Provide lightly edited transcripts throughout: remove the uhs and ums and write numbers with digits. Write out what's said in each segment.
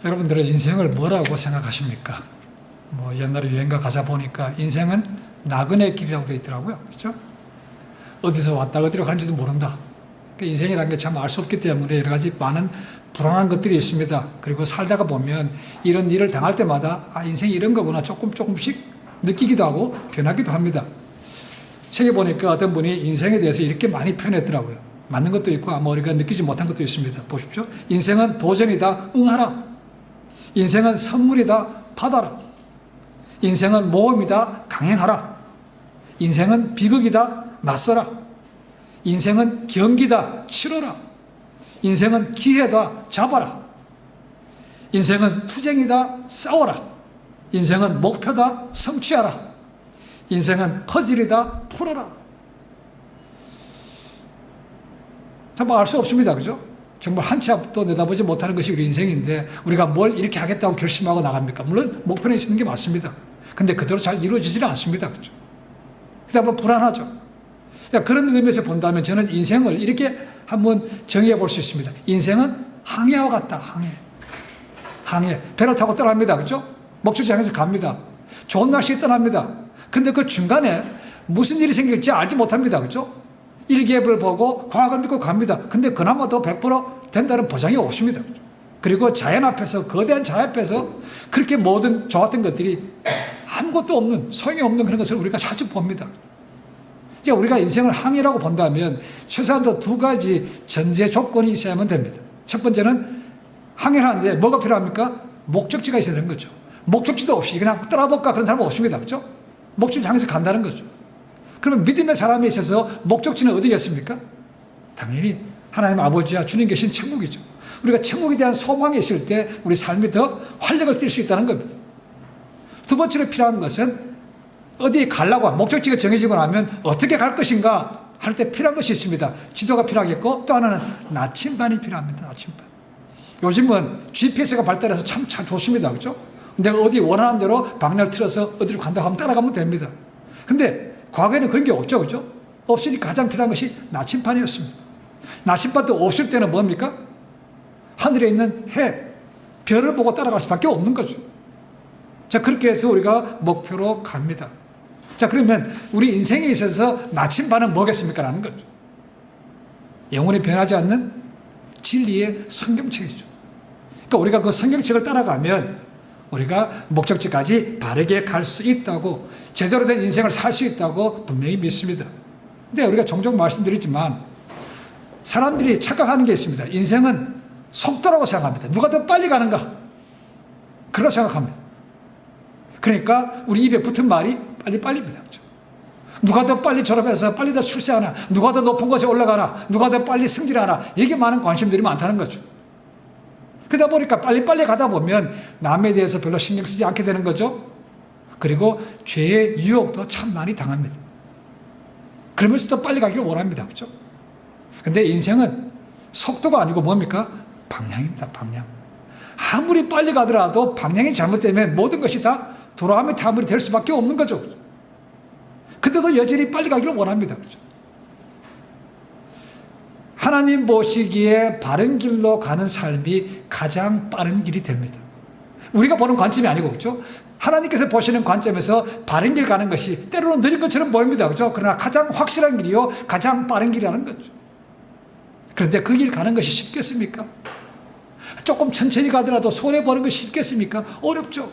여러분들은 인생을 뭐라고 생각하십니까? 뭐 옛날에 여행가 가자 보니까 인생은 나그네 길이라고 되어 있더라고요. 그렇죠? 어디서 왔다 어디로 가는지도 모른다. 그러니까 인생이라는 게 참 알 수 없기 때문에 여러 가지 많은 불안한 것들이 있습니다. 그리고 살다가 보면 이런 일을 당할 때마다 아, 인생이 이런 거구나 조금씩 느끼기도 하고 변하기도 합니다. 책에 보니까 어떤 분이 인생에 대해서 이렇게 많이 표현했더라고요. 맞는 것도 있고 아마 우리가 느끼지 못한 것도 있습니다. 보십시오. 인생은 도전이다. 응하라. 인생은 선물이다. 받아라. 인생은 모험이다. 강행하라. 인생은 비극이다. 맞서라. 인생은 경기다. 치러라. 인생은 기회다. 잡아라. 인생은 투쟁이다. 싸워라. 인생은 목표다. 성취하라. 인생은 퍼즐이다. 풀어라. 참 알 수 없습니다. 그죠? 정말 한 치 앞도 내다보지 못하는 것이 우리 인생인데 우리가 뭘 이렇게 하겠다고 결심하고 나갑니까? 물론 목표는 있는 게 맞습니다. 근데 그대로 잘 이루어지지는 않습니다. 그죠? 그러다 보면 불안하죠. 그런 의미에서 본다면 저는 인생을 이렇게 한번 정의해 볼 수 있습니다. 인생은 항해와 같다. 항해. 배를 타고 떠납니다. 그죠? 목적지 향해서 갑니다. 좋은 날씨에 떠납니다. 근데 그 중간에 무슨 일이 생길지 알지 못합니다. 그죠? 일기예보를 보고 과학을 믿고 갑니다. 근데 그나마도 100% 된다는 보장이 없습니다. 그리고 자연 앞에서, 거대한 자연 앞에서 그렇게 모든 좋았던 것들이 아무것도 없는, 소용이 없는 그런 것을 우리가 자주 봅니다. 이제 우리가 인생을 항해라고 본다면 최소한도 두 가지 전제 조건이 있어야만 됩니다. 첫 번째는 항해를 하는데 뭐가 필요합니까? 목적지가 있어야 되는 거죠. 목적지도 없이 그냥 떠나볼까 그런 사람은 없습니다. 그렇죠? 목적지 향해서 간다는 거죠. 그러면 믿음의 사람에 있어서 목적지는 어디겠습니까? 당연히 하나님 아버지와 주님 계신 천국이죠. 우리가 천국에 대한 소망이 있을 때 우리 삶이 더 활력을 띨 수 있다는 겁니다. 두 번째로 필요한 것은 어디에 가려고 목적지가 정해지고 나면 어떻게 갈 것인가 할 때 필요한 것이 있습니다. 지도가 필요하겠고 또 하나는 나침반이 필요합니다. 나침반. 요즘은 GPS가 발달해서 참 좋습니다. 그렇죠? 내가 어디 원하는 대로 방향을 틀어서 어디로 간다고 하면 따라가면 됩니다. 근데 과거에는 그런 게 없죠. 그죠? 없으니까 가장 필요한 것이 나침반이었습니다. 나침반도 없을 때는 뭡니까? 하늘에 있는 해, 별을 보고 따라갈 수밖에 없는 거죠. 자, 그렇게 해서 우리가 목표로 갑니다. 자, 그러면 우리 인생에 있어서 나침반은 뭐겠습니까? 라는 거죠. 영원히 변하지 않는 진리의 성경책이죠. 그러니까 우리가 그 성경책을 따라가면 우리가 목적지까지 바르게 갈 수 있다고, 제대로 된 인생을 살 수 있다고 분명히 믿습니다. 근데 우리가 종종 말씀드리지만 사람들이 착각하는 게 있습니다. 인생은 속도라고 생각합니다. 누가 더 빨리 가는가? 그렇게 생각합니다. 그러니까 우리 입에 붙은 말이 빨리빨리입니다. 그렇죠? 누가 더 빨리 졸업해서 빨리 더 출세하나? 누가 더 높은 곳에 올라가나? 누가 더 빨리 승진하나? 이게 많은 관심들이 많다는 거죠. 그러다 보니까 빨리빨리 가다 보면 남에 대해서 별로 신경 쓰지 않게 되는 거죠. 그리고 죄의 유혹도 참 많이 당합니다. 그러면서도 빨리 가기를 원합니다. 그렇죠? 근데 인생은 속도가 아니고 뭡니까? 방향입니다. 방향. 아무리 빨리 가더라도 방향이 잘못되면 모든 것이 다 돌아가며 타물이 될 수밖에 없는 거죠. 근데도 여전히 빨리 가기를 원합니다. 그렇죠? 하나님 보시기에 바른 길로 가는 삶이 가장 빠른 길이 됩니다. 우리가 보는 관점이 아니고, 그렇죠? 하나님께서 보시는 관점에서 바른 길 가는 것이 때로는 느린 것처럼 보입니다. 그렇죠? 그러나 가장 확실한 길이요, 가장 빠른 길이라는 거죠. 그런데 그 길 가는 것이 쉽겠습니까? 조금 천천히 가더라도 손해보는 것이 쉽겠습니까? 어렵죠.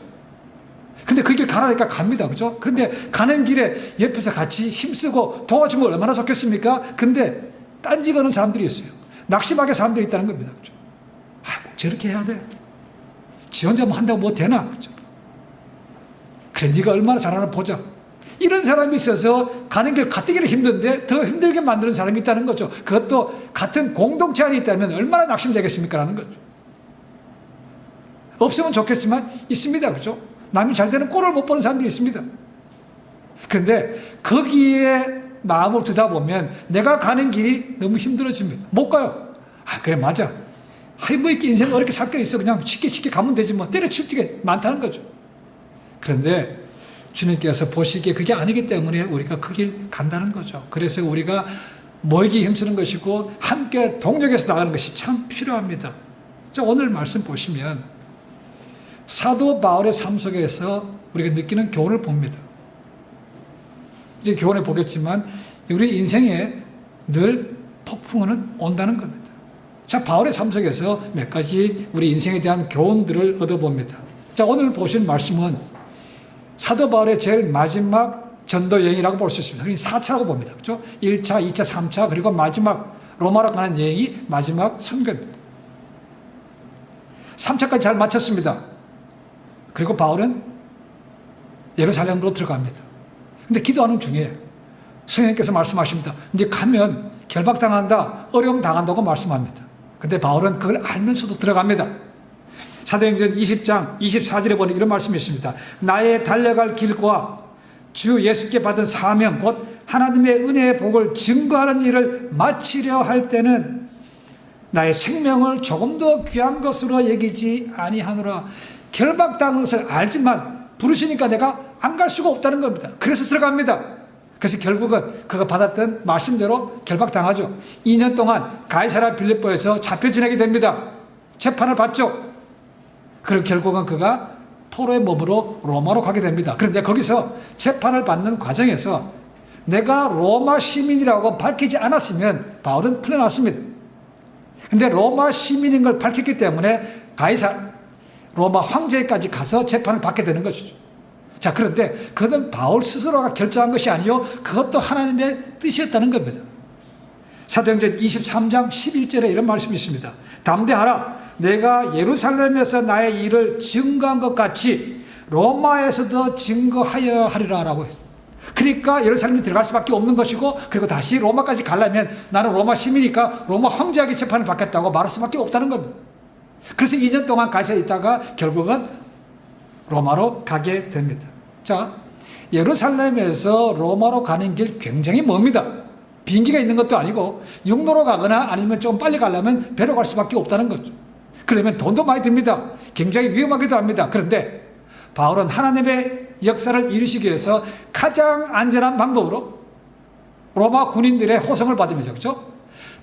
근데 그 길 가라니까 갑니다. 그죠? 그런데 가는 길에 옆에서 같이 힘쓰고 도와주면 얼마나 좋겠습니까? 근데 딴지 거는 사람들이 있어요. 낙심하게 사람들이 있다는 겁니다. 그죠? 아, 꼭 저렇게 해야 돼. 지 혼자 뭐 한다고 뭐 되나? 그죠? 그래, 네가 얼마나 잘하나 보자. 이런 사람이 있어서 가는 길 가뜩이나 힘든데 더 힘들게 만드는 사람이 있다는 거죠. 그것도 같은 공동체 안에 있다면 얼마나 낙심되겠습니까? 라는 거죠. 없으면 좋겠지만 있습니다. 그죠? 남이 잘 되는 꼴을 못 보는 사람들이 있습니다. 그런데 거기에 마음을 두다 보면 내가 가는 길이 너무 힘들어집니다. 못 가요. 아, 그래, 맞아. 아이, 뭐 이렇게 인생 어렵게 살 게 있어. 그냥 쉽게 가면 되지 뭐. 때려칠 게 많다는 거죠. 그런데 주님께서 보시기에 그게 아니기 때문에 우리가 그 길 간다는 거죠. 그래서 우리가 모이기 힘쓰는 것이고 함께 동력해서 나가는 것이 참 필요합니다. 자, 오늘 말씀 보시면 사도 바울의 삶 속에서 우리가 느끼는 교훈을 봅니다. 이제 교훈에 보겠지만 우리 인생에 늘 폭풍은 온다는 겁니다. 자, 바울의 삶 속에서 몇 가지 우리 인생에 대한 교훈들을 얻어봅니다. 자, 오늘 보신 말씀은 사도 바울의 제일 마지막 전도 여행이라고 볼 수 있습니다. 그러니 4차라고 봅니다. 그렇죠? 1차, 2차, 3차, 그리고 마지막 로마로 가는 여행이 마지막 선교입니다. 3차까지 잘 마쳤습니다. 그리고 바울은 예루살렘으로 들어갑니다. 근데 기도하는 중에 성령님께서 말씀하십니다. 이제 가면 결박당한다, 어려움 당한다고 말씀합니다. 근데 바울은 그걸 알면서도 들어갑니다. 사도행전 20장 24절에 보니 이런 말씀이 있습니다. 나의 달려갈 길과 주 예수께 받은 사명 곧 하나님의 은혜의 복을 증거하는 일을 마치려 할 때는 나의 생명을 조금 더 귀한 것으로 여기지 아니하노라. 결박당한 것을 알지만 부르시니까 내가 안 갈 수가 없다는 겁니다. 그래서 들어갑니다. 그래서 결국은 그가 받았던 말씀대로 결박당하죠. 2년 동안 가이사랴 빌립보에서 잡혀 지내게 됩니다. 재판을 받죠. 그리고 결국은 그가 포로의 몸으로 로마로 가게 됩니다. 그런데 거기서 재판을 받는 과정에서 내가 로마 시민이라고 밝히지 않았으면 바울은 풀려났습니다. 근데 로마 시민인 걸 밝혔기 때문에 로마 황제까지 가서 재판을 받게 되는 것이죠. 자, 그런데 그것은 바울 스스로가 결정한 것이 아니요 그것도 하나님의 뜻이었다는 겁니다. 사도행전 23장 11절에 이런 말씀이 있습니다. 담대하라. 내가 예루살렘에서 나의 일을 증거한 것 같이 로마에서도 증거하여 하리라 라고 했습니다. 그러니까 예루살렘에 들어갈 수밖에 없는 것이고, 그리고 다시 로마까지 가려면 나는 로마 시민이니까 로마 황제에게 재판을 받겠다고 말할 수밖에 없다는 겁니다. 그래서 2년 동안 가서 있다가 결국은 로마로 가게 됩니다. 자, 예루살렘에서 로마로 가는 길 굉장히 멉니다. 비행기가 있는 것도 아니고 육로로 가거나 아니면 좀 빨리 가려면 배로 갈 수밖에 없다는 거죠. 그러면 돈도 많이 듭니다. 굉장히 위험하기도 합니다. 그런데 바울은 하나님의 역사를 이루시기 위해서 가장 안전한 방법으로 로마 군인들의 호송을 받으면서, 그렇죠?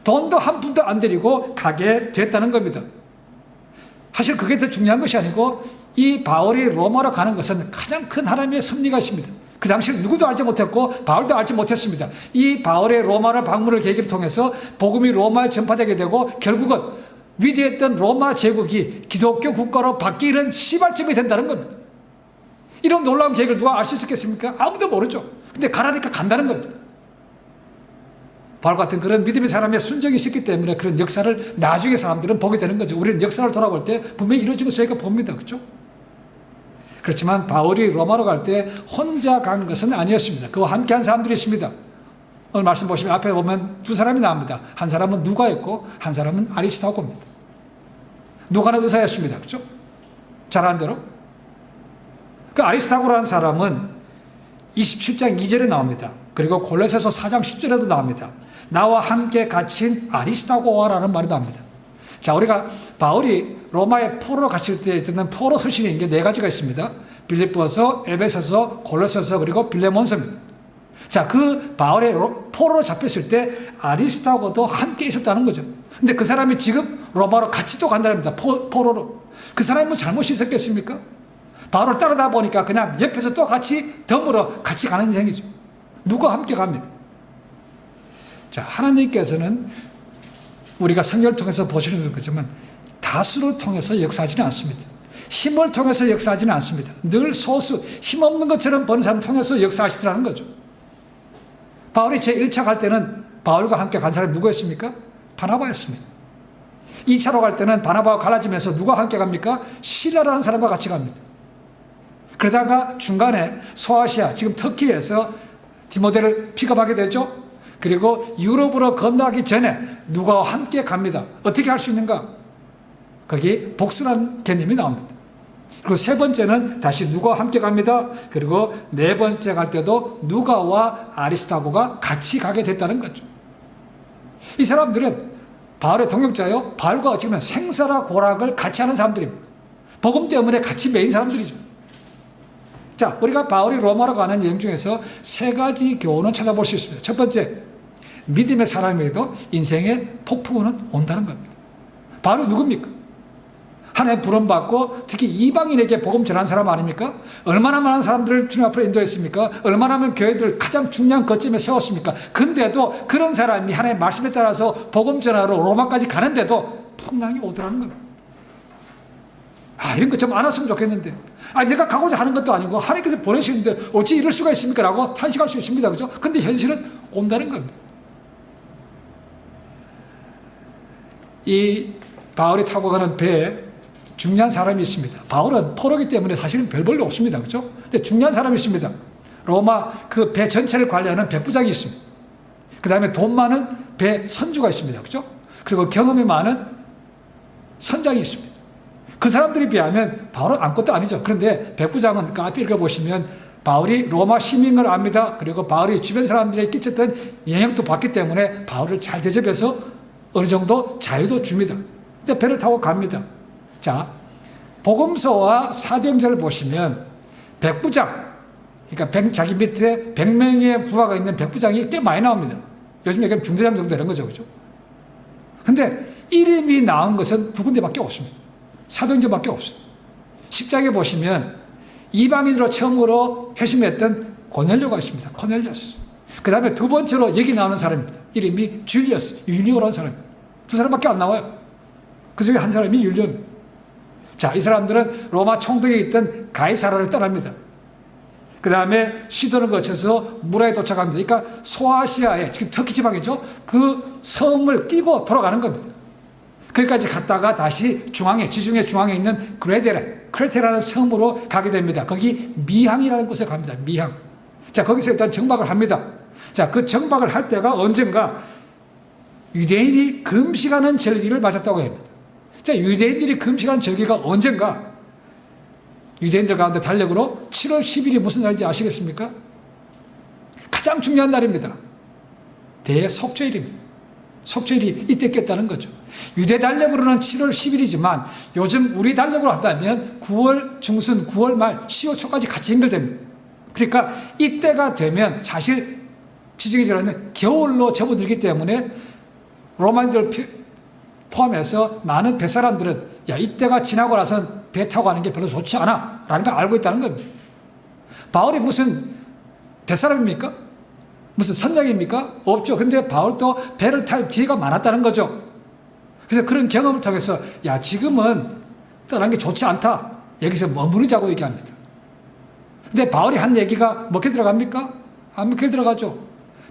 돈도 한 푼도 안 들이고 가게 됐다는 겁니다. 사실 그게 더 중요한 것이 아니고 이 바울이 로마로 가는 것은 가장 큰 하나님의 섭리가 있습니다. 그 당시에 누구도 알지 못했고 바울도 알지 못했습니다. 이 바울의 로마를 방문을 계기를 통해서 복음이 로마에 전파되게 되고 결국은 위대했던 로마 제국이 기독교 국가로 바뀌는 시발점이 된다는 겁니다. 이런 놀라운 계획을 누가 알 수 있었겠습니까? 아무도 모르죠. 근데 가라니까 간다는 겁니다. 바울 같은 그런 믿음의 사람의 순종이 있었기 때문에 그런 역사를 나중에 사람들은 보게 되는 거죠. 우리는 역사를 돌아볼 때 분명히 이루어진 것을 저희가 봅니다. 그렇죠? 그렇지만 바울이 로마로 갈 때 혼자 간 것은 아니었습니다. 그와 함께 한 사람들이 있습니다. 오늘 말씀 보시면 앞에 보면 두 사람이 나옵니다. 한 사람은 누가였고 한 사람은 아리스타고입니다. 누가는 의사였습니다. 그렇죠? 잘 아는 대로. 그 아리스타고라는 사람은 27장 2절에 나옵니다. 그리고 골로새서 4장 10절에도 나옵니다. 나와 함께 갇힌 아리스타고라는 말이 나옵니다. 자, 우리가 바울이 로마에 포로로 갇힐 때 듣는 포로 서신인 게 네 가지가 있습니다. 빌립보서, 에베소서, 골로새서, 그리고 빌레몬서입니다. 자, 그 바울의 포로로 잡혔을 때 아리스타고도 함께 있었다는 거죠. 근데 그 사람이 지금 로마로 같이 또 간다랍니다. 포로로. 그 사람이 뭐 잘못이 있었겠습니까? 바울을 따르다 보니까 그냥 옆에서 또 같이 덤으로 같이 가는 인생이죠. 누가 함께 갑니다. 자, 하나님께서는 우리가 성경을 통해서 보시는 거지만 다수를 통해서 역사하지는 않습니다. 힘을 통해서 역사하지는 않습니다. 늘 소수, 힘없는 것처럼 보는 사람 통해서 역사하시더라는 거죠. 바울이 제1차 갈 때는 바울과 함께 간 사람이 누구였습니까? 바나바였습니다. 2차로 갈 때는 바나바와 갈라지면서 누가 함께 갑니까? 실라라는 사람과 같이 갑니다. 그러다가 중간에 소아시아, 지금 터키에서 디모데를 픽업하게 되죠. 그리고 유럽으로 건너가기 전에 누가와 함께 갑니다. 어떻게 할 수 있는가? 거기 복수라는 개념이 나옵니다. 그리고 세 번째는 다시 누가와 함께 갑니다. 그리고 네 번째 갈 때도 누가와 아리스타고가 같이 가게 됐다는 거죠. 이 사람들은 바울의 동역자요. 바울과 어찌 보면 생사라 고락을 같이 하는 사람들입니다. 복음 때문에 같이 매인 사람들이죠. 자, 우리가 바울이 로마로 가는 여행 중에서 세 가지 교훈을 찾아볼 수 있습니다. 첫 번째, 믿음의 사람에게도 인생의 폭풍우는 온다는 겁니다. 바울이 누굽니까? 하나님의 부름받고 특히 이방인에게 복음 전한 사람 아닙니까? 얼마나 많은 사람들을 주님 앞으로 인도했습니까? 얼마나 많은 교회들을 가장 중요한 거점에 세웠습니까? 근데도 그런 사람이 하나님의 말씀에 따라서 복음 전하러 로마까지 가는데도 풍랑이 오더라는 겁니다. 이런 것 좀 안 왔으면 좋겠는데. 내가 가고자 하는 것도 아니고 하나님께서 보내시는데 어찌 이럴 수가 있습니까? 라고 탄식할 수 있습니다. 그죠? 근데 현실은 온다는 겁니다. 이 바울이 타고 가는 배에 중요한 사람이 있습니다. 바울은 포로기 때문에 사실은 별 볼일 없습니다. 그죠? 근데 중요한 사람이 있습니다. 로마 그 배 전체를 관리하는 백부장이 있습니다. 그 다음에 돈 많은 배 선주가 있습니다. 그죠? 그리고 경험이 많은 선장이 있습니다. 그 사람들에 비하면 바울은 아무것도 아니죠. 그런데 백부장은 카피 읽어보시면 바울이 로마 시민인 걸 압니다. 그리고 바울이 주변 사람들에게 끼쳤던 영향도 받기 때문에 바울을 잘 대접해서 어느 정도 자유도 줍니다. 이제 배를 타고 갑니다. 자, 복음서와 사도행전을 보시면 백부장, 그러니까 자기 밑에 100명의 부하가 있는 백부장이 꽤 많이 나옵니다. 요즘 얘기하면 중대장 정도 되는 거죠. 그죠? 근데 이름이 나온 것은 두 군데밖에 없습니다. 사도행전밖에 없어요. 10장에 보시면 이방인으로 처음으로 회심했던 고넬료가 있습니다. 고넬료스. 그 다음에 두 번째로 여기 나오는 사람입니다. 이름이 줄리어스, 율리오라는 사람입니다. 두 사람밖에 안 나와요. 그 중에 한 사람이 율리오입니다. 자, 이 사람들은 로마 총독에 있던 가이사라를 떠납니다. 그 다음에 시돈을 거쳐서 무라에 도착합니다. 그러니까 소아시아에, 지금 터키 지방이죠. 그 섬을 끼고 돌아가는 겁니다. 거기까지 갔다가 다시 중앙에, 지중해 중앙에 있는 크레테라는 섬으로 가게 됩니다. 거기 미항이라는 곳에 갑니다. 미항. 자, 거기서 일단 정박을 합니다. 자, 그 정박을 할 때가 언젠가 유대인이 금식하는 절기를 맞았다고 합니다. 자, 유대인들이 금식하는 절기가 언젠가 유대인들 가운데 달력으로 7월 10일이 무슨 날인지 아시겠습니까? 가장 중요한 날입니다. 대속죄일입니다. 속죄일이 이때 깼다는 거죠. 유대 달력으로는 7월 10일이지만 요즘 우리 달력으로 한다면 9월 중순, 9월 말, 10월 초까지 같이 연결됩니다. 그러니까 이때가 되면 사실 지중해 지나는 겨울로 접어들기 때문에 로마인들 포함해서 많은 뱃사람들은 이때가 지나고 나선 배 타고 가는 게 별로 좋지 않아 라는 걸 알고 있다는 겁니다. 바울이 무슨 뱃사람입니까? 무슨 선장입니까? 없죠. 근데 바울도 배를 탈 기회가 많았다는 거죠. 그래서 그런 경험을 통해서 지금은 떠나는 게 좋지 않다. 여기서 머무르자고 얘기합니다. 근데 바울이 한 얘기가 먹혀 들어갑니까? 안 먹혀 들어가죠.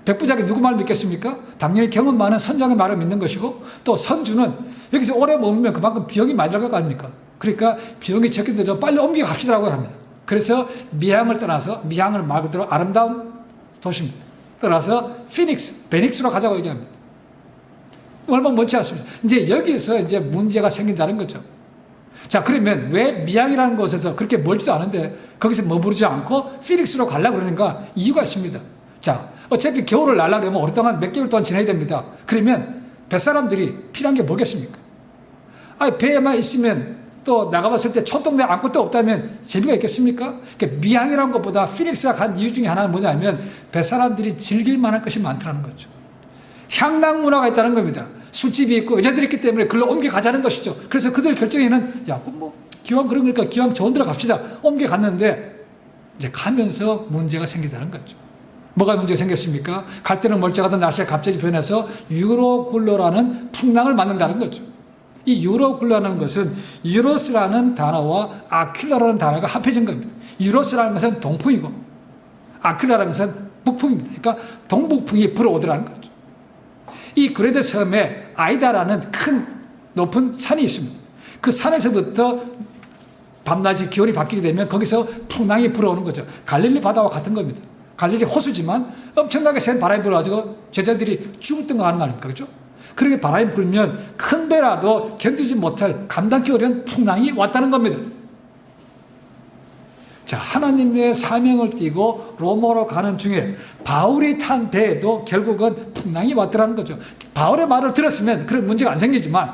백부장이 누구 말 믿겠습니까? 당연히 경험 많은 선장의 말을 믿는 것이고 또 선주는 여기서 오래 머물면 그만큼 비용이 많이 들어갈 거 아닙니까? 그러니까 비용이 적게 들죠. 빨리 옮겨갑시다라고 합니다. 그래서 미항을 떠나서 미항을 말 그대로 아름다운 도시입니다. 떠나서 베닉스로 가자고 얘기합니다. 얼마 먼지 않습니다. 이제 여기서 이제 문제가 생긴다는 거죠. 자, 그러면 왜 미항이라는 곳에서 그렇게 멀지도 않은데 거기서 머무르지 않고 피닉스로 가려고 그러는가? 이유가 있습니다. 자, 어차피 겨울을 날라그러면 오랫동안 몇 개월 동안 지나야 됩니다. 그러면 뱃사람들이 필요한 게 뭐겠습니까? 배에만 있으면 또 나가봤을 때 촌동네 아무것도 없다면 재미가 있겠습니까? 그러니까 미항이라는 것보다 피닉스가 간 이유 중에 하나는 뭐냐면 뱃사람들이 즐길 만한 것이 많다는 거죠. 향락 문화가 있다는 겁니다. 술집이 있고 여자들이 있기 때문에 글로 옮겨가자는 것이죠. 그래서 그들 결정에는 기왕 그런 거니까 기왕 좋은 데로 갑시다. 옮겨갔는데 이제 가면서 문제가 생기다는 거죠. 뭐가 문제가 생겼습니까? 갈 때는 멀쩡하던 날씨가 갑자기 변해서 유로굴로라는 풍랑을 맞는다는 거죠. 이 유로굴로라는 것은 유로스라는 단어와 아퀴라라는 단어가 합해진 겁니다. 유로스라는 것은 동풍이고 아퀴라라는 것은 북풍입니다. 그러니까 동북풍이 불어오더라는 거죠. 이 그레데 섬에 아이다라는 큰 높은 산이 있습니다. 그 산에서부터 밤낮이 기온이 바뀌게 되면 거기서 풍랑이 불어오는 거죠. 갈릴리 바다와 같은 겁니다. 갈릴리 호수지만 엄청나게 센 바람이 불어가지고 제자들이 죽을 거 하는 거 아닙니까? 그죠? 그렇게 바람이 불면 큰 배라도 견디지 못할 감당기 어려운 풍랑이 왔다는 겁니다. 자, 하나님의 사명을 띠고 로마로 가는 중에 바울이 탄 배에도 결국은 풍랑이 왔더라는 거죠. 바울의 말을 들었으면 그런 문제가 안 생기지만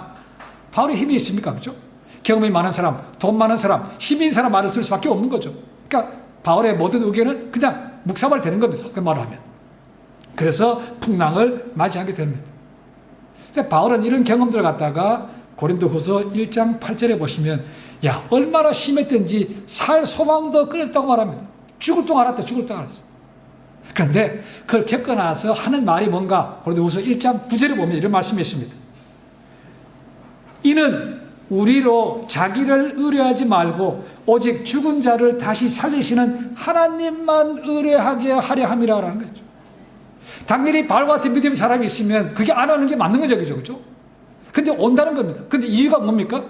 바울이 힘이 있습니까? 그죠? 경험이 많은 사람, 돈 많은 사람, 힘 있는 사람 말을 들을 수밖에 없는 거죠. 그러니까 바울의 모든 의견은 그냥 묵살만 되는 겁니다. 속된 말을 하면. 그래서 풍랑을 맞이하게 됩니다. 바울은 이런 경험들을 갖다가 고린도후서 1장 8절에 보시면 야 얼마나 심했던지 살 소망도 끊었다고 말합니다. 죽을 줄 알았다. 죽을 줄 알았어. 그런데 그걸 겪고 나서 하는 말이 뭔가 고린도후서 1장 9절에 보면 이런 말씀이 있습니다. 이는 우리로 자기를 의뢰하지 말고 오직 죽은 자를 다시 살리시는 하나님만 의뢰하게 하려 함이라는 거죠. 당연히 바울과 같은 믿음의 사람이 있으면 그게 안 오는 게 맞는 거죠. 그죠? 근데 온다는 겁니다. 근데 이유가 뭡니까?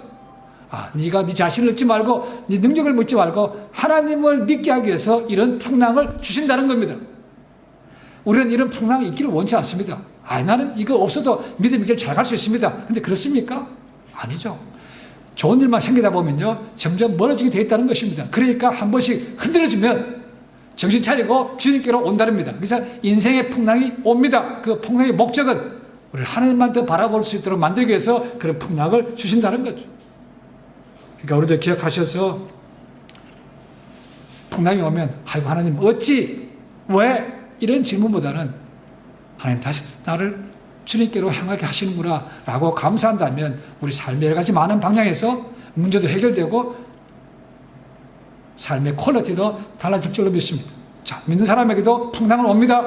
네가 네 자신을 얻지 말고 네 능력을 믿지 말고 하나님을 믿게 하기 위해서 이런 풍랑을 주신다는 겁니다. 우리는 이런 풍랑이 있기를 원치 않습니다. 나는 이거 없어도 믿음의 길 잘 갈 수 있습니다. 근데 그렇습니까? 아니죠. 좋은 일만 생기다 보면요 점점 멀어지게 되어 있다는 것입니다. 그러니까 한 번씩 흔들어지면 정신 차리고 주님께로 온다릅니다. 그래서 인생의 풍랑이 옵니다. 그 풍랑의 목적은 우리를 하나님만 더 바라볼 수 있도록 만들기 위해서 그런 풍랑을 주신다는 거죠. 그러니까 우리도 기억하셔서 풍랑이 오면 아이고 하나님 어찌 왜 이런 질문보다는 하나님 다시 나를 주님께로 향하게 하시는구나 라고 감사한다면 우리 삶의 여러 가지 많은 방향에서 문제도 해결되고 삶의 퀄리티도 달라질 줄로 믿습니다. 자, 믿는 사람에게도 풍랑은 옵니다.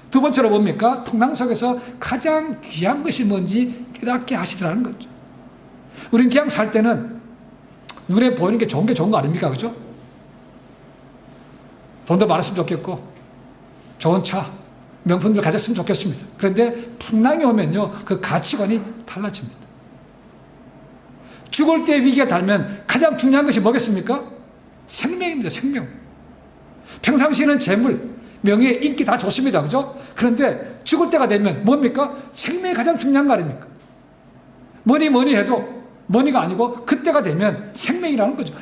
두 번째로 뭡니까? 풍랑 속에서 가장 귀한 것이 뭔지 깨닫게 하시더라는 거죠. 우린 그냥 살 때는 눈에 보이는 게 좋은 거 아닙니까? 그죠? 돈도 많았으면 좋겠고 좋은 차, 명품들 가졌으면 좋겠습니다. 그런데 풍랑이 오면요 그 가치관이 달라집니다. 죽을 때 위기가 닿으면 가장 중요한 것이 뭐겠습니까? 생명입니다. 생명. 평상시에는 재물, 명예, 인기 다 좋습니다. 그죠? 그런데 죽을 때가 되면 뭡니까? 생명이 가장 중요한 거 아닙니까? 뭐니 해도 머니가 아니고 그때가 되면 생명이라는 거죠.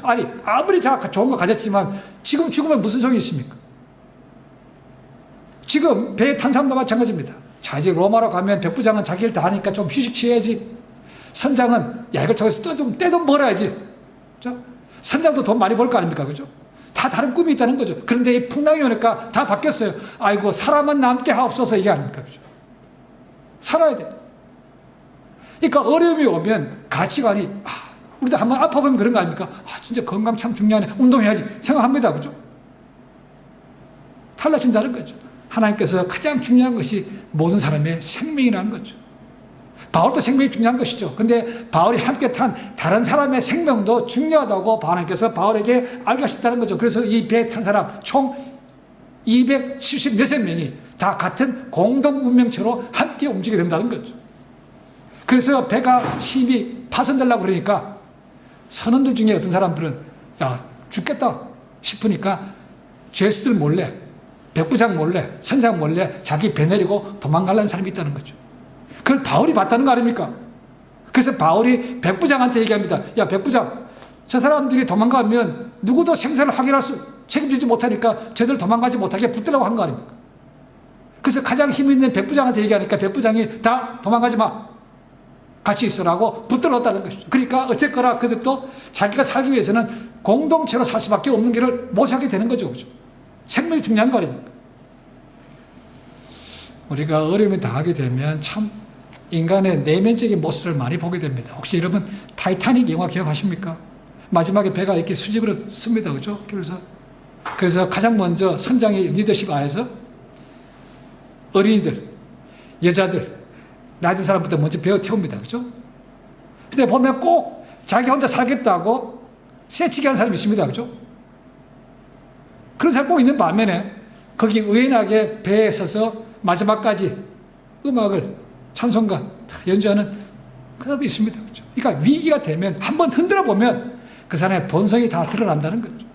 아무리 좋은 거 가졌지만 지금 죽으면 무슨 소용이 있습니까? 지금 배에 탄 사람도 마찬가지입니다. 자, 이제 로마로 가면 백부장은 자기 일 다 하니까 좀 휴식 취해야지. 선장은 이걸 저기서 좀 떼돈 벌어야지. 그죠? 선장도 돈 많이 벌 거 아닙니까? 그죠? 다 다른 꿈이 있다는 거죠. 그런데 이 풍랑이 오니까 다 바뀌었어요. 아이고, 사람은 남게 하옵소서 이게 아닙니까? 그죠? 살아야 돼. 그러니까 어려움이 오면 가치관이, 우리도 한번 아파보면 그런 거 아닙니까? 진짜 건강 참 중요하네. 운동해야지. 생각합니다. 그죠? 달라진다는 거죠. 하나님께서 가장 중요한 것이 모든 사람의 생명이라는 거죠. 바울도 생명이 중요한 것이죠. 근데 바울이 함께 탄 다른 사람의 생명도 중요하다고 하나님께서 바울에게 알게 하셨다는 거죠. 그래서 이 배에 탄 사람 총 270 몇십 명이 다 같은 공동 운명체로 함께 움직이게 된다는 거죠. 그래서 배가 힘이 파손되려고 그러니까 선원들 중에 어떤 사람들은 죽겠다 싶으니까 죄수들 몰래, 백부장 몰래, 선장 몰래 자기 배 내리고 도망가려는 사람이 있다는 거죠. 그걸 바울이 봤다는 거 아닙니까? 그래서 바울이 백부장한테 얘기합니다. 야, 백부장, 저 사람들이 도망가면 누구도 생사를 책임지지 못하니까 저들 도망가지 못하게 붙들라고 한 거 아닙니까? 그래서 가장 힘 있는 백부장한테 얘기하니까 백부장이 다 도망가지 마. 같이 있으라고 붙들었다는 것이죠. 그러니까 어쨌거나 그들도 자기가 살기 위해서는 공동체로 살 수밖에 없는 길을 모색하게 되는 거죠. 그죠? 생명이 중요한 거 아닙니까? 우리가 어려움을 당하게 되면 참 인간의 내면적인 모습을 많이 보게 됩니다. 혹시 여러분 타이타닉 영화 기억하십니까? 마지막에 배가 이렇게 수직으로 씁니다. 그죠? 그래서 가장 먼저 선장의 리더십 아에서 어린이들, 여자들, 나이 든 사람부터 먼저 배워 태웁니다. 그죠? 근데 보면 꼭 자기 혼자 살겠다고 새치기 하는 사람이 있습니다. 그죠? 그런 사람 꼭 있는 반면에 거기 의연하게 배에 서서 마지막까지 음악을 찬송가 연주하는 그 사람이 있습니다. 그죠? 그러니까 위기가 되면 한번 흔들어 보면 그 사람의 본성이 다 드러난다는 거죠.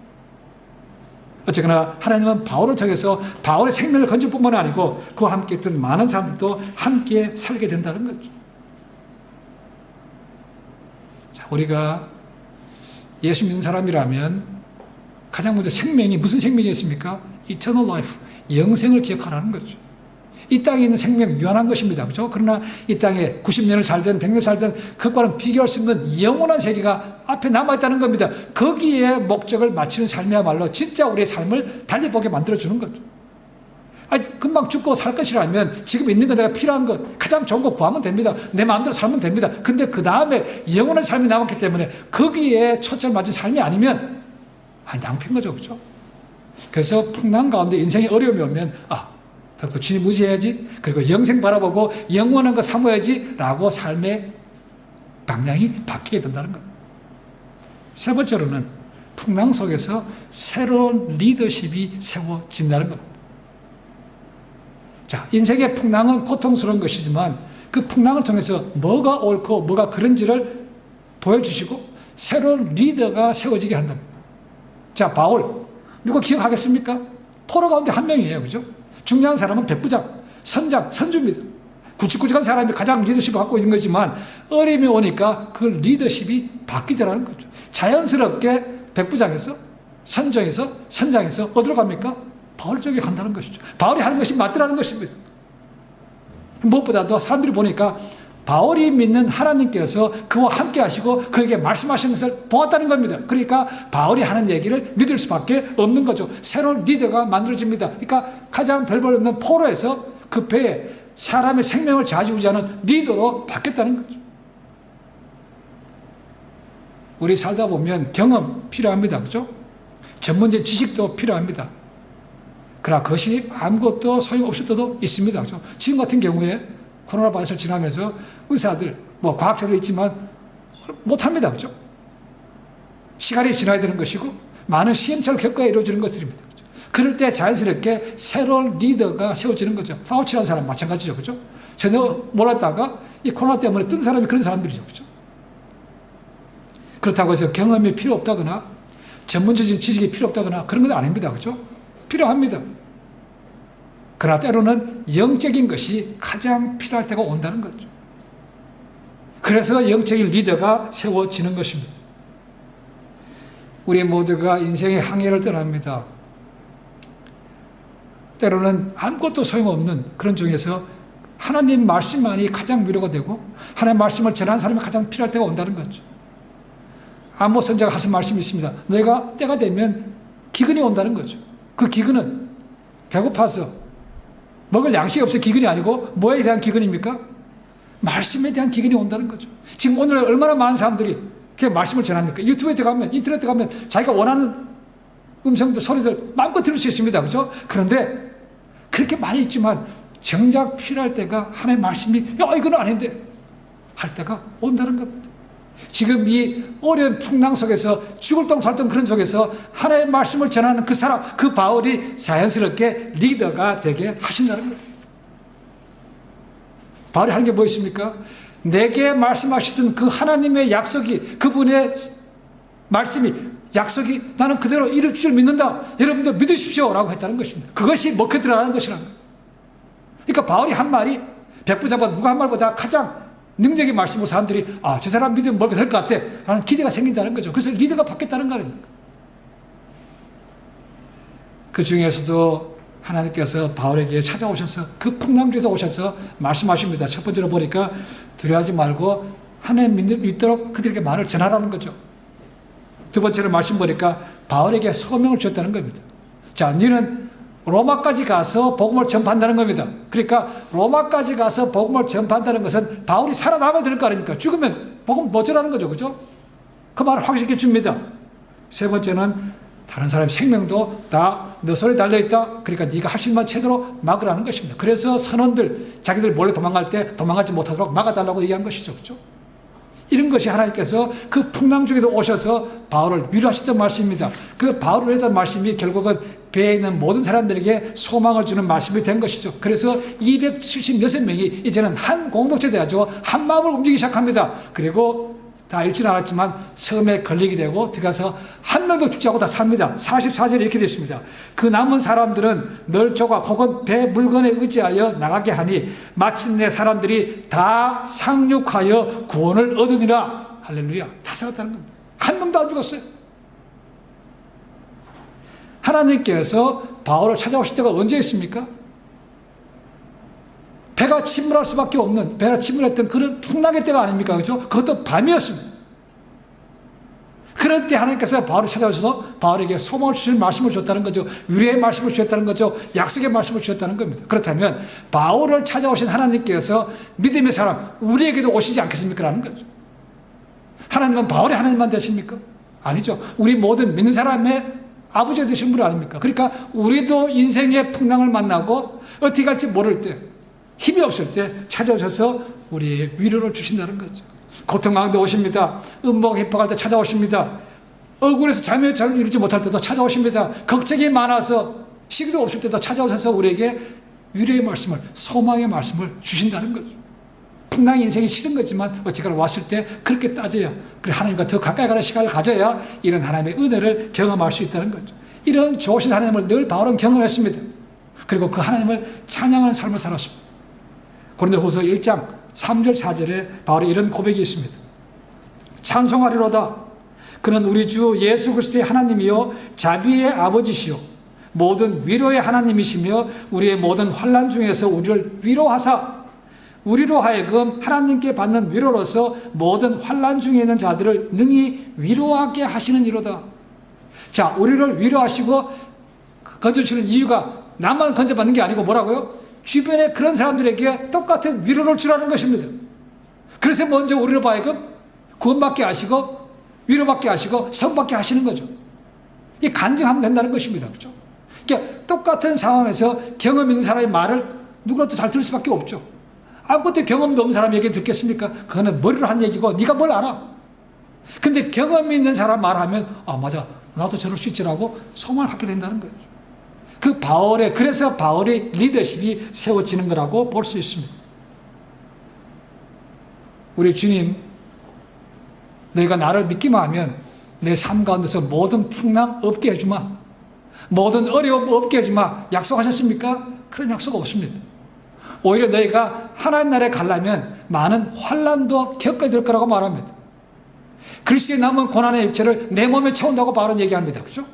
어쨌거나 하나님은 바울을 통해서 바울의 생명을 건질 뿐만 아니고 그와 함께 있던 많은 사람들도 함께 살게 된다는 거죠. 자, 우리가 예수 믿는 사람이라면 가장 먼저 생명이 무슨 생명이었습니까? Eternal life, 영생을 기억하라는 거죠. 이 땅에 있는 생명 유한한 것입니다. 그죠? 그러나 이 땅에 90년을 살든 100년 살든 그것과는 비교할 수 없는 영원한 세계가 앞에 남아있다는 겁니다. 거기에 목적을 맞추는 삶이야말로 진짜 우리의 삶을 달리보게 만들어주는 거죠. 아니, 금방 죽고 살 것이라면 지금 있는 거 내가 필요한 것, 가장 좋은 거 구하면 됩니다. 내 마음대로 살면 됩니다. 근데 그 다음에 영원한 삶이 남았기 때문에 거기에 초점 맞은 삶이 아니면 낭패인 거죠. 그죠? 그래서 풍랑 가운데 인생에 어려움이 오면 더 주님 무시해야지. 그리고 영생 바라보고 영원한 거 사모야지 라고 삶의 방향이 바뀌게 된다는 겁니다. 세 번째로는 풍랑 속에서 새로운 리더십이 세워진다는 겁니다. 자, 인생의 풍랑은 고통스러운 것이지만 그 풍랑을 통해서 뭐가 옳고 뭐가 그런지를 보여주시고 새로운 리더가 세워지게 한답니다. 자, 바울 누구 기억하겠습니까? 포로 가운데 한 명이에요. 그죠? 중요한 사람은 백부장, 선장, 선주입니다. 굵직굵직한 사람이 가장 리더십을 갖고 있는 거지만 어려움이 오니까 그 리더십이 바뀌더라는 거죠. 자연스럽게 백부장에서 선정에서 선장에서 어디로 갑니까? 바울 쪽에 간다는 것이죠. 바울이 하는 것이 맞더라는 것입니다. 무엇보다도 사람들이 보니까 바울이 믿는 하나님께서 그와 함께 하시고 그에게 말씀하시는 것을 보았다는 겁니다. 그러니까 바울이 하는 얘기를 믿을 수밖에 없는 거죠. 새로운 리더가 만들어집니다. 그러니까 가장 별볼 없는 포로에서 그 배에 사람의 생명을 좌지우지하는 리더로 바뀌었다는 거죠. 우리 살다 보면 경험 필요합니다. 그죠? 전문적인 지식도 필요합니다. 그러나 그것이 아무것도 소용없을 때도 있습니다. 그죠? 지금 같은 경우에 코로나 바이러스를 지나면서 의사들, 과학자도 있지만 못합니다. 그죠? 시간이 지나야 되는 것이고 많은 시행착오를 겪어야 이루어지는 것들입니다. 그죠? 그럴 때 자연스럽게 새로운 리더가 세워지는 거죠. 파우치라는 사람 마찬가지죠. 그죠? 전혀 몰랐다가 이 코로나 때문에 뜬 사람이 그런 사람들이죠. 그죠? 그렇다고 해서 경험이 필요 없다거나 전문적인 지식이 필요 없다거나 그런 건 아닙니다. 그죠? 필요합니다. 그러나 때로는 영적인 것이 가장 필요할 때가 온다는 거죠. 그래서 영적인 리더가 세워지는 것입니다. 우리 모두가 인생의 항해를 떠납니다. 때로는 아무것도 소용없는 그런 중에서 하나님 말씀만이 가장 위로가 되고 하나님 말씀을 전하는 사람이 가장 필요할 때가 온다는 거죠. 아모스 선지자가 하신 말씀이 있습니다. 너희가 때가 되면 기근이 온다는 거죠. 그 기근은 배고파서 먹을 양식이 없어 기근이 아니고 뭐에 대한 기근입니까? 말씀에 대한 기근이 온다는 거죠. 지금 오늘 얼마나 많은 사람들이 그 말씀을 전합니까? 유튜브에 들어가면, 인터넷에 들어가면 자기가 원하는 음성들, 소리들 마음껏 들을 수 있습니다. 그죠? 그런데 그렇게 많이 있지만 정작 필요할 때가 하나님의 말씀이 이건 아닌데 할 때가 온다는 겁니다. 지금 이 어려운 풍랑 속에서 죽을 똥 살 똥 그런 속에서 하나님의 말씀을 전하는 그 사람, 그 바울이 자연스럽게 리더가 되게 하신다는 거예요. 바울이 하는 게 무엇입니까? 내게 말씀하시던 그 하나님의 약속이, 그분의 말씀이, 약속이 나는 그대로 이룰 줄 믿는다. 여러분들 믿으십시오 라고 했다는 것입니다. 그것이 먹혀들어가는 것이라는 거예요. 그러니까 바울이 한 말이 백부장보다 누가 한 말보다 가장 능력의 말씀으로 사람들이 저 사람 믿으면 뭐가 될 것 같아 라는 기대가 생긴다는 거죠. 그래서 리더가 바뀌었다는 거 아닙니까? 그 중에서도 하나님께서 바울에게 찾아오셔서 그 풍랑 중에서 오셔서 말씀하십니다. 첫 번째로 보니까 두려워하지 말고 하나님 믿도록 그들에게 말을 전하라는 거죠. 두 번째로 말씀 보니까 바울에게 소명을 주었다는 겁니다. 자, 너는 로마까지 가서 복음을 전파한다는 겁니다. 그러니까 로마까지 가서 복음을 전파한다는 것은 바울이 살아남아야 될 거 아닙니까? 죽으면 복음 못 전하는 거죠. 그죠? 그 말을 확실히 줍니다. 세 번째는 다른 사람의 생명도 다 너 손에 달려있다. 그러니까 네가 할 수 있는 제대로 막으라는 것입니다. 그래서 선원들, 자기들 몰래 도망갈 때 도망가지 못하도록 막아달라고 얘기한 것이죠. 그죠? 이런 것이 하나님께서 그 풍랑 중에도 오셔서 바울을 위로하시던 말씀입니다. 그 바울을 했던 말씀이 결국은 배에 있는 모든 사람들에게 소망을 주는 말씀이 된 것이죠. 그래서 276명이 이제는 한 공동체 되어서 한 마음을 움직이기 시작합니다. 그리고 다 잃지는 않았지만 섬에 걸리게 되고 들어가서 한 명도 죽지 않고 다 삽니다. 44절에 이렇게 되어 있습니다. 그 남은 사람들은 널 조각 혹은 배 물건에 의지하여 나가게 하니 마침내 사람들이 다 상륙하여 구원을 얻으니라. 할렐루야. 다 살았다는 겁니다. 한 명도 안 죽었어요. 하나님께서 바울을 찾아오실 때가 언제 있습니까? 배가 침몰할 수밖에 없는, 배가 침몰했던 그런 풍랑의 때가 아닙니까? 그죠? 그것도 밤이었습니다. 그런 때 하나님께서 바울을 찾아오셔서 바울에게 소망을 주실 말씀을 줬다는 거죠. 위로의 말씀을 주셨다는 거죠. 약속의 말씀을 주셨다는 겁니다. 그렇다면 바울을 찾아오신 하나님께서 믿음의 사람 우리에게도 오시지 않겠습니까? 라는 거죠. 하나님은 바울의 하나님만 되십니까? 아니죠. 우리 모든 믿는 사람의 아버지가 되신 분 아닙니까? 그러니까 우리도 인생의 풍랑을 만나고 어떻게 갈지 모를 때, 힘이 없을 때 찾아오셔서 우리의 위로를 주신다는 거죠. 고통 가운데 오십니다. 음모가 핍박할 때 찾아오십니다. 억울해서 잠을 잘 이루지 못할 때도 찾아오십니다. 걱정이 많아서 시기도 없을 때도 찾아오셔서 우리에게 위로의 말씀을, 소망의 말씀을 주신다는 거죠. 풍랑 인생이 싫은 거지만 어쨌거나 왔을 때 그렇게 따져야, 그래 하나님과 더 가까이 가는 시간을 가져야 이런 하나님의 은혜를 경험할 수 있다는 거죠. 이런 좋으신 하나님을 늘 바울은 경험했습니다. 그리고 그 하나님을 찬양하는 삶을 살았습니다. 고린도후서 1장 3절 4절에 바울의 이런 고백이 있습니다. 찬송하리로다. 그는 우리 주 예수 그리스도의 하나님이요 자비의 아버지시요 모든 위로의 하나님이시며 우리의 모든 환난 중에서 우리를 위로하사 우리로 하여금 하나님께 받는 위로로서 모든 환난 중에 있는 자들을 능히 위로하게 하시는 이로다. 자, 우리를 위로하시고 건져주시는 이유가 나만 건져받는 게 아니고 뭐라고요? 주변에 그런 사람들에게 똑같은 위로를 주라는 것입니다. 그래서 먼저 우리로 하여금 구원받게 하시고 위로받게 하시고 성받게 하시는 거죠. 이게 간증하면 된다는 것입니다. 그렇죠? 그러니까 똑같은 상황에서 경험 있는 사람의 말을 누구라도 잘 들을 수밖에 없죠. 아무것도 경험도 없는 사람 얘기 듣겠습니까? 그거는 머리로 한 얘기고 네가 뭘 알아? 근데 경험이 있는 사람 말하면 아 맞아 나도 저럴 수 있지라고 소망을 갖게 된다는 거예요. 그래서 바울의 리더십이 세워지는 거라고 볼 수 있습니다. 우리 주님, 너희가 나를 믿기만 하면 내 삶 가운데서 모든 풍랑 없게 해주마, 모든 어려움 없게 해주마 약속하셨습니까? 그런 약속 없습니다. 오히려 너희가 하나님 나라에 가려면 많은 환난도 겪어야 될 거라고 말합니다. 그리스도의 남은 고난의 육체를 내 몸에 채운다고 바울은 얘기합니다. 그렇죠?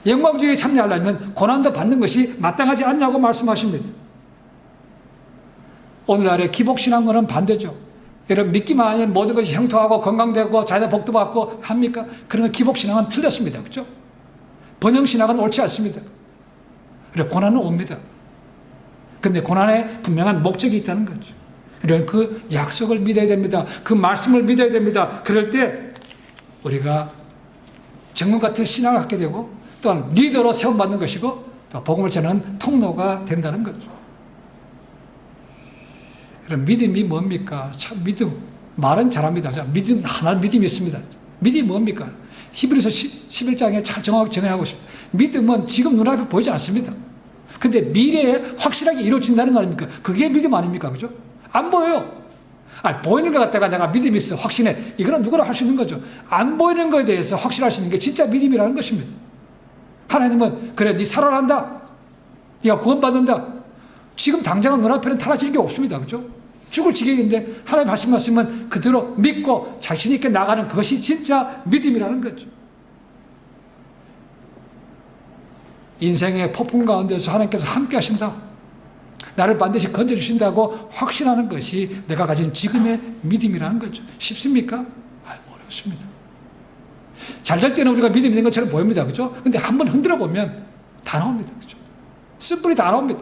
영광주의에 참여하려면 고난도 받는 것이 마땅하지 않냐고 말씀하십니다. 오늘날의 기복신앙과는 반대죠. 여러분 믿기만 하면 모든 것이 형통하고 건강되고 자녀 복도 받고 합니까? 그러면 기복신앙은 틀렸습니다. 그렇죠? 번영신앙은 옳지 않습니다. 그래 고난은 옵니다. 근데 고난에 분명한 목적이 있다는 거죠. 이런 그 약속을 믿어야 됩니다. 그 말씀을 믿어야 됩니다. 그럴 때 우리가 정금 같은 신앙을 갖게 되고 또한 리더로 세움받는 것이고 또 복음을 전하는 통로가 된다는 거죠. 그럼 믿음이 뭡니까? 참 믿음 말은 잘합니다. 믿음 하나는 믿음이 있습니다. 믿음이 뭡니까? 히브리서 11장에 잘 정확하게 정의하고 싶습니다. 믿음은 지금 눈앞에 보이지 않습니다. 근데 미래에 확실하게 이루어진다는 거 아닙니까? 그게 믿음 아닙니까? 그죠? 안 보여요. 보이는 것 갖다가 내가 믿음이 있어 확신해. 이거는 누구나 할 수 있는 거죠. 안 보이는 것에 대해서 확신할 수 있는 게 진짜 믿음이라는 것입니다. 하나님은 그래 네 살아난다. 네가 구원받는다. 지금 당장은 눈앞에는 달라지는 게 없습니다. 그죠? 죽을 지경인데 하나님 하신 말씀은 그대로 믿고 자신 있게 나가는 그것이 진짜 믿음이라는 거죠. 인생의 폭풍 가운데서 하나님께서 함께 하신다. 나를 반드시 건져주신다고 확신하는 것이 내가 가진 지금의 믿음이라는 거죠. 쉽습니까? 어렵습니다. 잘 될 때는 우리가 믿음 있는 것처럼 보입니다. 그죠? 근데 한번 흔들어 보면 다 나옵니다. 그죠? 쓴뿌리 다 나옵니다.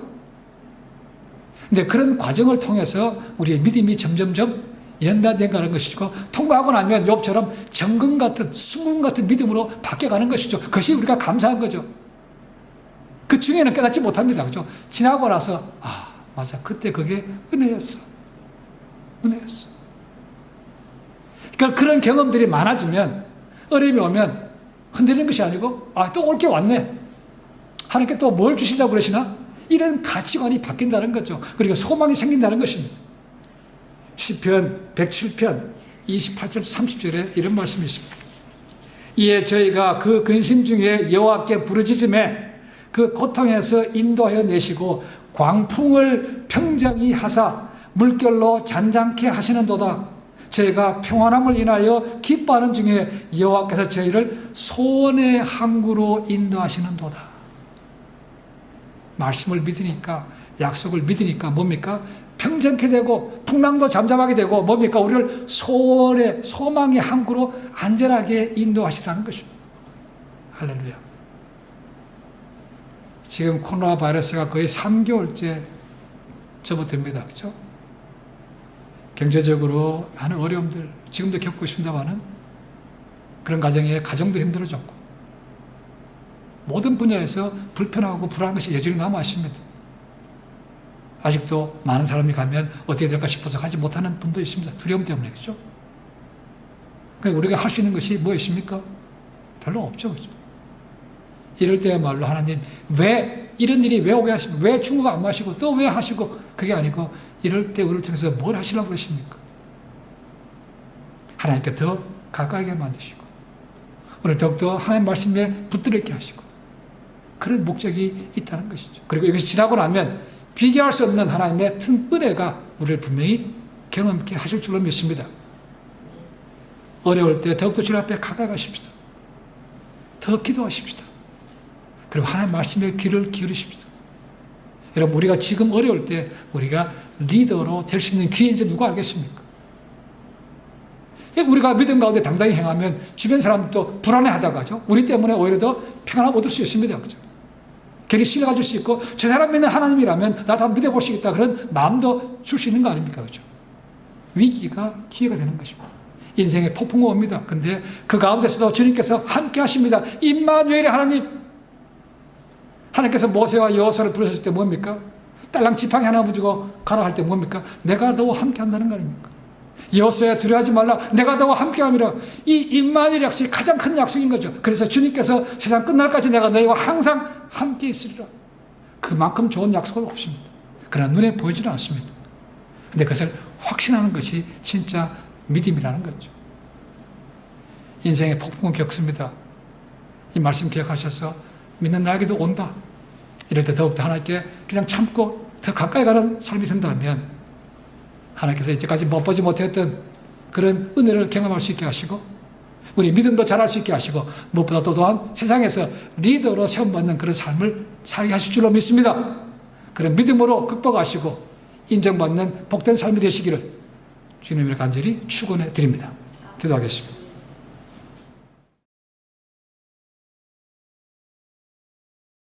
근데 그런 과정을 통해서 우리의 믿음이 점점점 연단된다는 것이고 통과하고 나면 욥처럼 정금 같은 순금 같은 믿음으로 바뀌어가는 것이죠. 그것이 우리가 감사한 거죠. 그 중에는 깨닫지 못합니다. 그죠? 지나고 나서, 맞아. 그때 그게 은혜였어. 은혜였어. 그러니까 그런 경험들이 많아지면, 어려움이 오면 흔들리는 것이 아니고, 또 올 게 왔네. 하나님께 또 뭘 주시려고 그러시나? 이런 가치관이 바뀐다는 거죠. 그리고 소망이 생긴다는 것입니다. 시편 107편 28절 30절에 이런 말씀이 있습니다. 이에 저희가 그 근심 중에 여호와께 부르짖음에 그 고통에서 인도하여 내시고 광풍을 평정히 하사 물결로 잔잔케 하시는도다. 저희가 평안함을 인하여 기뻐하는 중에 여호와께서 저희를 소원의 항구로 인도하시는도다. 말씀을 믿으니까 약속을 믿으니까 뭡니까? 평정케 되고 풍랑도 잠잠하게 되고 뭡니까? 우리를 소원의 소망의 항구로 안전하게 인도하시라는 것입니다. 할렐루야. 지금 코로나 바이러스가 거의 3개월째 접어듭니다. 그렇죠? 경제적으로 많은 어려움들 지금도 겪고 있습니다만은 그런 가정에 가정도 힘들어졌고 모든 분야에서 불편하고 불안한 것이 여전히 남아 있습니다. 아직도 많은 사람이 가면 어떻게 될까 싶어서 가지 못하는 분도 있습니다. 두려움 때문에. 그렇죠? 그러니까 우리가 할 수 있는 것이 무엇입니까? 별로 없죠. 그렇죠? 이럴 때야말로 하나님 왜 이런 일이 왜 오게 하십니까? 왜 충고가 안 마시고 또 왜 하시고 그게 아니고 이럴 때 우리를 통해서 뭘 하시려고 그러십니까? 하나님께 더 가까이게 만드시고 오늘 더욱더 하나님 말씀에 붙들어 있게 하시고 그런 목적이 있다는 것이죠. 그리고 이것이 지나고 나면 비교할 수 없는 하나님의 은혜가 우리를 분명히 경험케 하실 줄로 믿습니다. 어려울 때 더욱더 주님 앞에 가까이 가십시다. 더 기도하십시다. 그리고 하나님 말씀에 귀를 기울이십시다. 여러분 우리가 지금 어려울 때 우리가 리더로 될 수 있는 기회인지 누가 알겠습니까? 우리가 믿음 가운데 당당히 행하면 주변 사람들도 불안해하다가죠. 우리 때문에 오히려 더 평안함 얻을 수 있습니다. 그렇죠? 괜히 신뢰가 줄 수 있고 저 사람 믿는 하나님이라면 나도 한번 믿어볼 수 있다 그런 마음도 줄 수 있는 거 아닙니까? 그렇죠? 위기가 기회가 되는 것입니다. 인생의 폭풍이 옵니다. 근데 그 가운데서도 주님께서 함께 하십니다. 임마누엘의 하나님. 하나님께서 모세와 여호수아를 부르셨을 때 뭡니까? 딸랑 지팡이 하나 가지고 가라 할 때 뭡니까? 내가 너와 함께 한다는 거 아닙니까? 여호수아야 두려워하지 말라. 내가 너와 함께 함이라. 이 임마누엘 약속이 가장 큰 약속인 거죠. 그래서 주님께서 세상 끝날까지 내가 너희와 항상 함께 있으리라. 그만큼 좋은 약속은 없습니다. 그러나 눈에 보이지는 않습니다. 근데 그것을 확신하는 것이 진짜 믿음이라는 거죠. 인생의 폭풍을 겪습니다. 이 말씀 기억하셔서 믿는 나에게도 온다. 이럴 때 더욱더 하나님께 그냥 참고 더 가까이 가는 삶이 된다면 하나님께서 이제까지 맛보지 못했던 그런 은혜를 경험할 수 있게 하시고 우리 믿음도 잘할 수 있게 하시고 무엇보다 또 또한 세상에서 리더로 세움받는 그런 삶을 살게 하실 줄로 믿습니다. 그런 믿음으로 극복하시고 인정받는 복된 삶이 되시기를 주님을 간절히 축원해 드립니다. 기도하겠습니다.